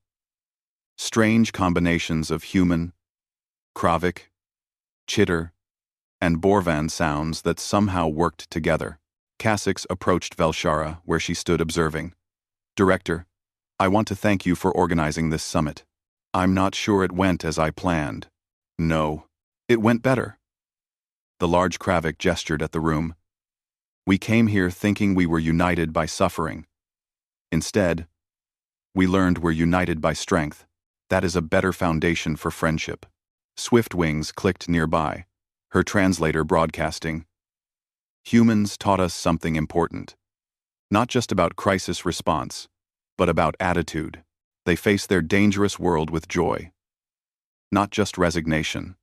Strange combinations of human, Kravik, Chitter, and Borvan sounds that somehow worked together. Kasix approached Velshara where she stood observing. Director, I want to thank you for organizing this summit. I'm not sure it went as I planned. No, it went better. The large Kravik gestured at the room. We came here thinking we were united by suffering. Instead, we learned we're united by strength. That is a better foundation for friendship. Swift wings clicked nearby, her translator broadcasting. Humans taught us something important. Not just about crisis response, but about attitude. They face their dangerous world with joy. Not just resignation.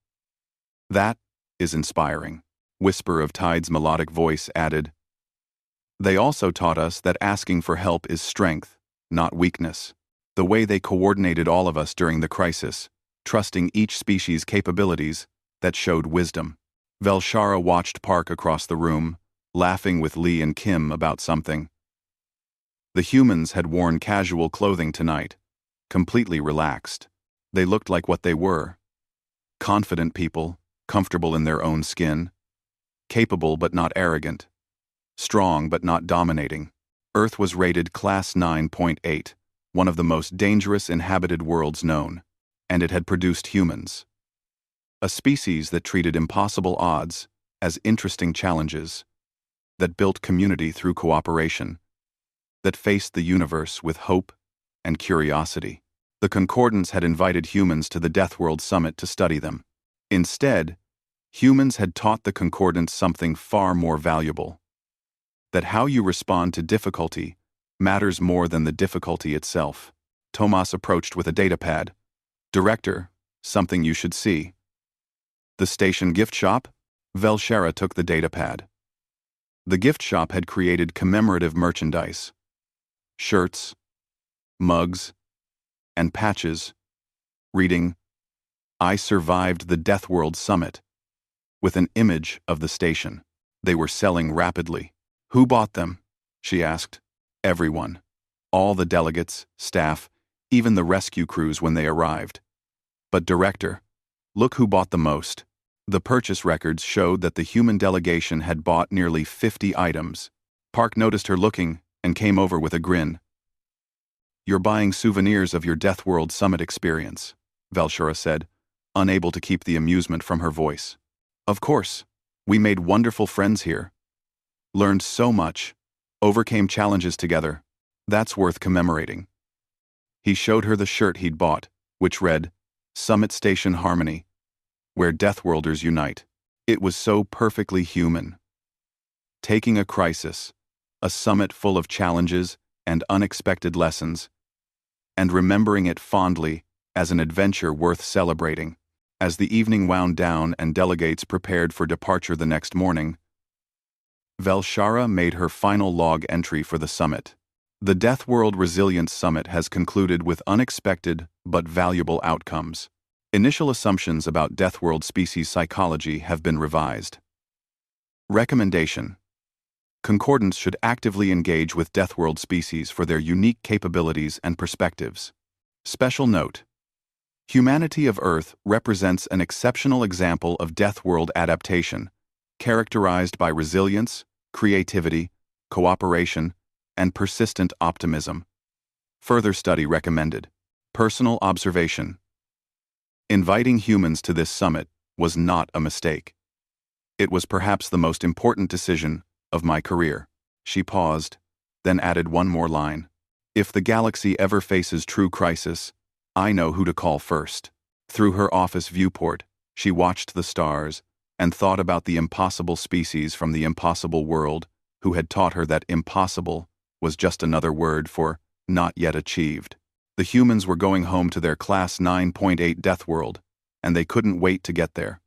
That is inspiring. Whisper of Tide's melodic voice added. They also taught us that asking for help is strength, not weakness. The way they coordinated all of us during the crisis, trusting each species' capabilities, that showed wisdom. Velshara watched Park across the room, laughing with Lee and Kim about something. The humans had worn casual clothing tonight, completely relaxed. They looked like what they were. Confident people, comfortable in their own skin. Capable but not arrogant. Strong but not dominating. Earth was rated Class 9.8, one of the most dangerous inhabited worlds known, and it had produced humans. A species that treated impossible odds as interesting challenges, that built community through cooperation, that faced the universe with hope and curiosity. The Concordance had invited humans to the Deathworld Summit to study them. Instead, humans had taught the Concordance something far more valuable. That how you respond to difficulty matters more than the difficulty itself. Tomas approached with a datapad. Director, something you should see. The station gift shop? Velshara took the datapad. The gift shop had created commemorative merchandise. Shirts, mugs, and patches, reading, "I survived the Deathworld Summit," with an image of the station. They were selling rapidly. Who bought them? She asked. Everyone. All the delegates, staff, even the rescue crews when they arrived. But director, look who bought the most. The purchase records showed that the human delegation had bought nearly 50 items. Park noticed her looking and came over with a grin. You're buying souvenirs of your Deathworld Summit experience, Velshara said, unable to keep the amusement from her voice. Of course. We made wonderful friends here. Learned so much. Overcame challenges together. That's worth commemorating. He showed her the shirt he'd bought, which read, Summit Station Harmony, where Deathworlders unite. It was so perfectly human. Taking a crisis, a summit full of challenges and unexpected lessons, and remembering it fondly as an adventure worth celebrating. As the evening wound down and delegates prepared for departure the next morning, Velshara made her final log entry for the summit. The Deathworld Resilience Summit has concluded with unexpected but valuable outcomes. Initial assumptions about Deathworld species psychology have been revised. Recommendation: Concordance should actively engage with Deathworld species for their unique capabilities and perspectives. Special note: Humanity of Earth represents an exceptional example of Deathworld adaptation, characterized by resilience, creativity, cooperation, and persistent optimism. Further study recommended. Personal observation: Inviting humans to this summit was not a mistake. It was perhaps the most important decision of my career. She paused, then added one more line. If the galaxy ever faces true crisis, I know who to call first. Through her office viewport, she watched the stars and thought about the impossible species from the impossible world who had taught her that impossible was just another word for not yet achieved. The humans were going home to their Class 9.8 Deathworld, and they couldn't wait to get there.